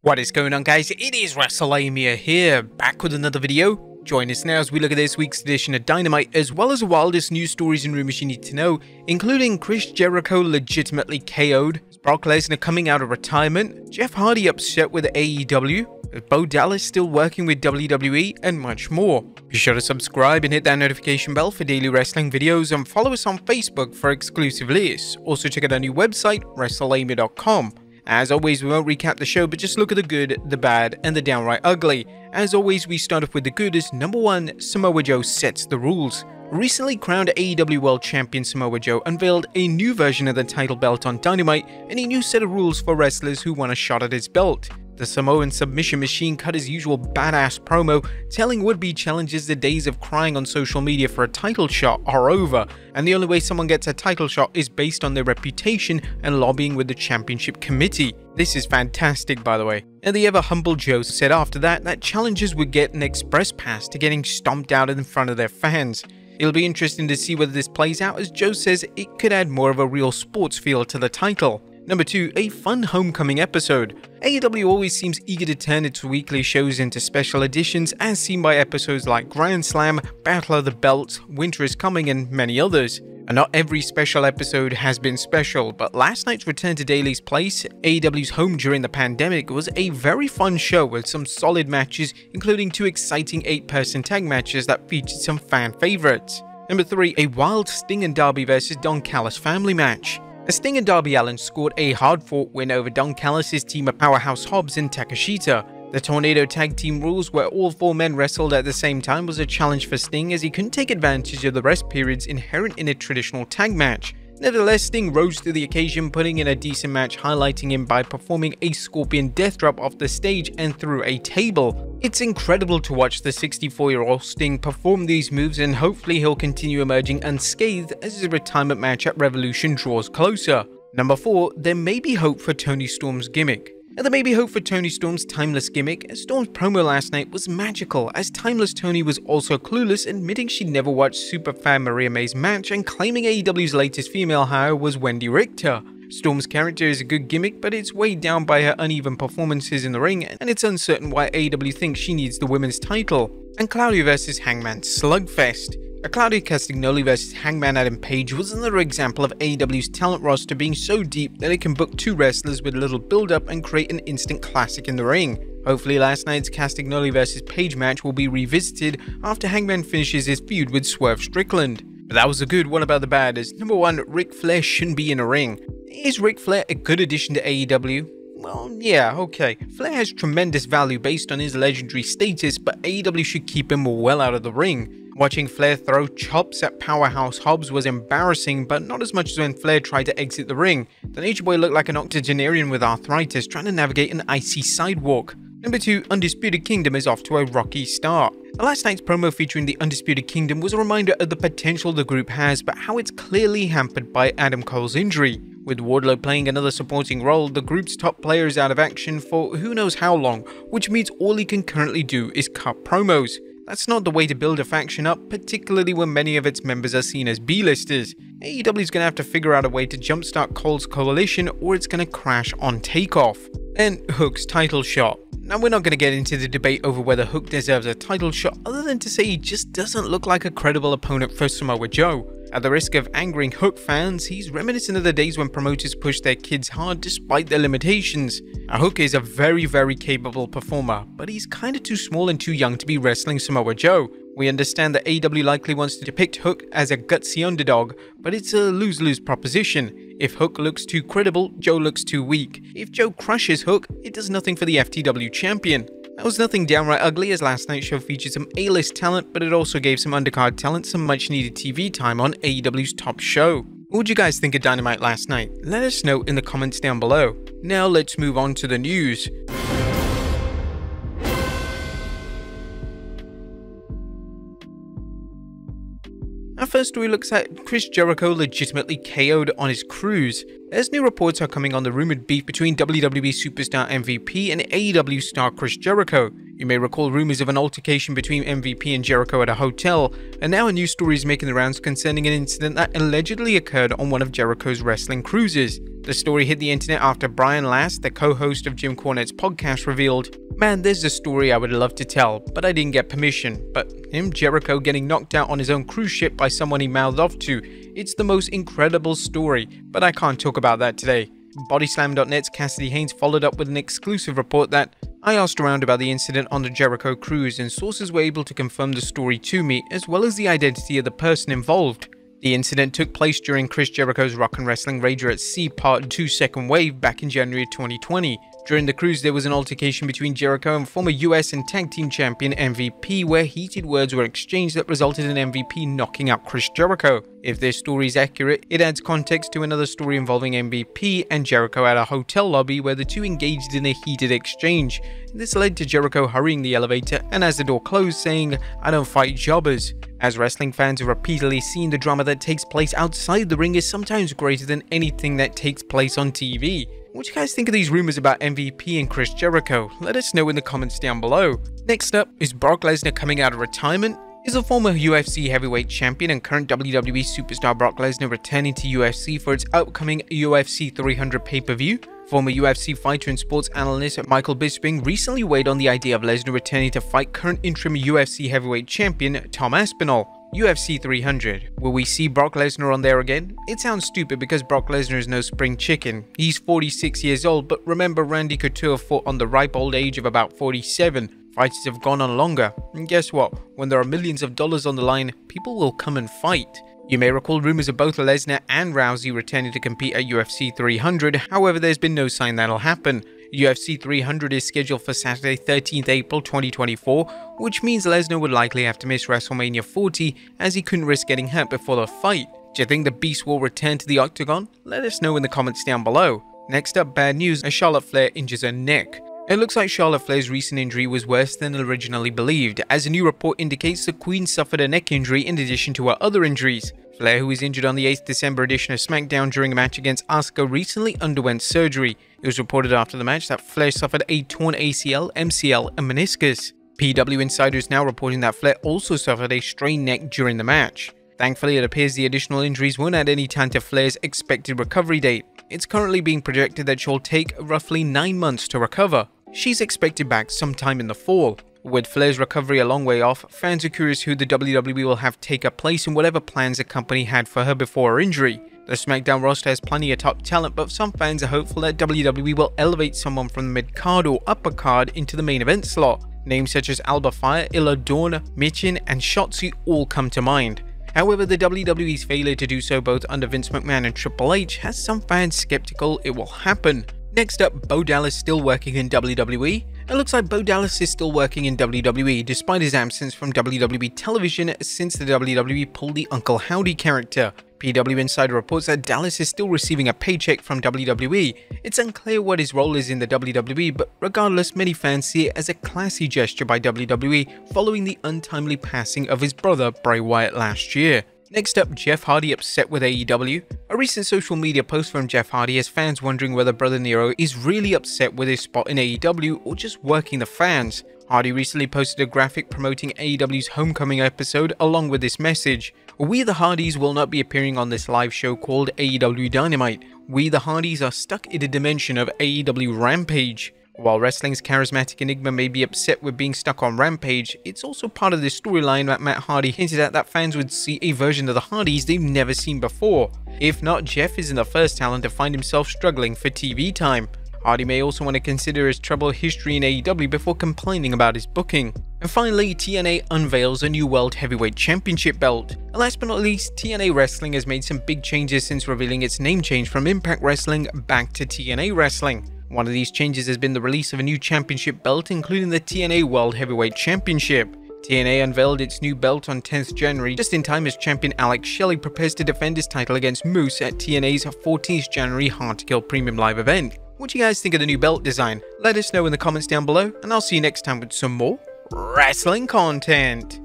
What is going on, guys? It is Wrestlelamia here, back with another video. Join us now as we look at this week's edition of Dynamite, as well as the wildest news stories and rumors you need to know, including Chris Jericho legitimately KO'd, Brock Lesnar coming out of retirement, Jeff Hardy upset with AEW, Bo Dallas still working with WWE, and much more. Be sure to subscribe and hit that notification bell for daily wrestling videos, and follow us on Facebook for exclusive lists. Also check out our new website, Wrestlelamia.com. As always, we won't recap the show, but just look at the good, the bad, and the downright ugly. As always, we start off with the good as number 1, Samoa Joe sets the rules. Recently crowned AEW World Champion Samoa Joe unveiled a new version of the title belt on Dynamite and a new set of rules for wrestlers who want a shot at his belt. The Samoan submission machine cut his usual badass promo, telling would-be challengers the days of crying on social media for a title shot are over, and the only way someone gets a title shot is based on their reputation and lobbying with the championship committee. This is fantastic, by the way. And the ever-humble Joe said after that challengers would get an express pass to getting stomped out in front of their fans. It'll be interesting to see whether this plays out, as Joe says it could add more of a real sports feel to the title. Number 2, a fun homecoming episode. AEW always seems eager to turn its weekly shows into special editions, as seen by episodes like Grand Slam, Battle of the Belts, Winter is Coming, and many others. And not every special episode has been special, but last night's return to Daily's Place, AEW's home during the pandemic, was a very fun show with some solid matches, including 2 exciting 8-person tag matches that featured some fan favorites. Number 3, a wild Sting and Darby vs Don Callis family match. Sting and Darby Allin scored a hard-fought win over Don Callis' team of Powerhouse Hobbs and Takeshita. The Tornado Tag Team rules, where all 4 men wrestled at the same time, was a challenge for Sting, as he couldn't take advantage of the rest periods inherent in a traditional tag match. Nevertheless, Sting rose to the occasion, putting in a decent match, highlighting him by performing a Scorpion Death Drop off the stage and through a table. It's incredible to watch the 64-year-old Sting perform these moves, and hopefully he'll continue emerging unscathed as his retirement match at Revolution draws closer. Number 4, there may be hope for Toni Storm's gimmick. And there may be hope for Toni Storm's timeless gimmick, as Storm's promo last night was magical, as Timeless Toni was also clueless, admitting she'd never watched superfan Maria May's match and claiming AEW's latest female hire was Wendy Richter. Storm's character is a good gimmick, but it's weighed down by her uneven performances in the ring, and it's uncertain why AEW thinks she needs the women's title. And Claudio vs Hangman Slugfest. A Claudio Castagnoli vs Hangman Adam Page was another example of AEW's talent roster being so deep that it can book 2 wrestlers with a little build-up and create an instant classic in the ring. Hopefully last night's Castagnoli vs Page match will be revisited after Hangman finishes his feud with Swerve Strickland. But that was the good. What about the bad? As number 1, Ric Flair shouldn't be in a ring. Is Ric Flair a good addition to AEW? Well, yeah, okay. Flair has tremendous value based on his legendary status, but AEW should keep him well out of the ring. Watching Flair throw chops at Powerhouse Hobbs was embarrassing, but not as much as when Flair tried to exit the ring. The Nature Boy looked like an octogenarian with arthritis trying to navigate an icy sidewalk. Number 2, Undisputed Kingdom is off to a rocky start. Last night's promo featuring the Undisputed Kingdom was a reminder of the potential the group has, but how it's clearly hampered by Adam Cole's injury. With Wardlow playing another supporting role, the group's top player is out of action for who knows how long, which means all he can currently do is cut promos. That's not the way to build a faction up, particularly when many of its members are seen as B-listers. AEW is going to have to figure out a way to jumpstart Cole's coalition, or it's going to crash on takeoff. Then Hook's title shot. Now, we're not going to get into the debate over whether Hook deserves a title shot, other than to say he just doesn't look like a credible opponent for Samoa Joe. At the risk of angering Hook fans, he's reminiscent of the days when promoters pushed their kids hard despite their limitations. Now, Hook is a very capable performer, but he's kinda too small and too young to be wrestling Samoa Joe. We understand that AEW likely wants to depict Hook as a gutsy underdog, but it's a lose-lose proposition. If Hook looks too credible, Joe looks too weak. If Joe crushes Hook, it does nothing for the FTW champion. That was nothing downright ugly, as last night's show featured some A-list talent, but it also gave some undercard talent some much-needed TV time on AEW's top show. What would you guys think of Dynamite last night? Let us know in the comments down below. Now let's move on to the news. Our first story looks at Chris Jericho legitimately KO'd on his cruise. As new reports are coming on the rumored beef between WWE Superstar MVP and AEW star Chris Jericho. You may recall rumors of an altercation between MVP and Jericho at a hotel, and now a new story is making the rounds concerning an incident that allegedly occurred on one of Jericho's wrestling cruises. The story hit the internet after Brian Last, the co-host of Jim Cornette's podcast, revealed, "Man, there's a story I would love to tell, but I didn't get permission. But him, Jericho, getting knocked out on his own cruise ship by someone he mouthed off to, it's the most incredible story, but I can't talk about that today." Bodyslam.net's Cassidy Haynes followed up with an exclusive report that, "I asked around about the incident on the Jericho cruise and sources were able to confirm the story to me as well as the identity of the person involved. The incident took place during Chris Jericho's Rock and Wrestling Rager at Sea Part 2 Second Wave back in January 2020. During the cruise, there was an altercation between Jericho and former US and Tag Team Champion MVP where heated words were exchanged that resulted in MVP knocking out Chris Jericho. If this story is accurate, it adds context to another story involving MVP and Jericho at a hotel lobby where the two engaged in a heated exchange. This led to Jericho hurrying the elevator and as the door closed saying, "I don't fight jobbers." As wrestling fans have repeatedly seen, the drama that takes place outside the ring is sometimes greater than anything that takes place on TV. What do you guys think of these rumors about MVP and Chris Jericho? Let us know in the comments down below. Next up, is Brock Lesnar coming out of retirement? Is the former UFC heavyweight champion and current WWE superstar Brock Lesnar returning to UFC for its upcoming UFC 300 pay-per-view? Former UFC fighter and sports analyst Michael Bisping recently weighed on the idea of Lesnar returning to fight current interim UFC heavyweight champion Tom Aspinall. UFC 300. Will we see Brock Lesnar on there again? It sounds stupid because Brock Lesnar is no spring chicken. He's 46 years old, but remember Randy Couture fought on the ripe old age of about 47. Fighters have gone on longer. And guess what? When there are millions of dollars on the line, people will come and fight. You may recall rumors of both Lesnar and Rousey returning to compete at UFC 300, however there's been no sign that'll happen. UFC 300 is scheduled for Saturday 13th April 2024, which means Lesnar would likely have to miss WrestleMania 40 as he couldn't risk getting hurt before the fight. Do you think the Beast will return to the Octagon? Let us know in the comments down below. Next up, bad news as Charlotte Flair injures her neck. It looks like Charlotte Flair's recent injury was worse than originally believed, as a new report indicates the Queen suffered a neck injury in addition to her other injuries. Flair, who was injured on the 8th December edition of SmackDown during a match against Asuka, recently underwent surgery. It was reported after the match that Flair suffered a torn ACL, MCL, and meniscus. PW Insider is now reporting that Flair also suffered a strained neck during the match. Thankfully, it appears the additional injuries won't add any time to Flair's expected recovery date. It's currently being projected that she'll take roughly 9 months to recover. She's expected back sometime in the fall. With Flair's recovery a long way off, fans are curious who the WWE will have take her place in whatever plans the company had for her before her injury. The SmackDown roster has plenty of top talent, but some fans are hopeful that WWE will elevate someone from the mid-card or upper card into the main event slot. Names such as Alba Fire, Illa Dawn, Michin, and Shotzi all come to mind. However, the WWE's failure to do so both under Vince McMahon and Triple H has some fans skeptical it will happen. Next up, Bo Dallas still working in WWE. It looks like Bo Dallas is still working in WWE despite his absence from WWE television since the WWE pulled the Uncle Howdy character. PW Insider reports that Dallas is still receiving a paycheck from WWE. It's unclear what his role is in the WWE, but regardless, many fans see it as a classy gesture by WWE following the untimely passing of his brother Bray Wyatt last year. Next up, Jeff Hardy upset with AEW. A recent social media post from Jeff Hardy has fans wondering whether Brother Nero is really upset with his spot in AEW or just working the fans. Hardy recently posted a graphic promoting AEW's Homecoming episode along with this message. We the Hardys will not be appearing on this live show called AEW Dynamite. We the Hardys are stuck in a dimension of AEW Rampage. While wrestling's charismatic enigma may be upset with being stuck on Rampage, it's also part of this storyline that Matt Hardy hinted at that fans would see a version of the Hardys they've never seen before. If not, Jeff isn't the first talent to find himself struggling for TV time. Hardy may also want to consider his troubled history in AEW before complaining about his booking. And finally, TNA unveils a new World Heavyweight Championship belt. And last but not least, TNA Wrestling has made some big changes since revealing its name change from Impact Wrestling back to TNA Wrestling. One of these changes has been the release of a new championship belt, including the TNA World Heavyweight Championship. TNA unveiled its new belt on 10th January, just in time as champion Alex Shelley prepares to defend his title against Moose at TNA's 14th January Hard to Kill Premium Live event. What do you guys think of the new belt design? Let us know in the comments down below, and I'll see you next time with some more wrestling content.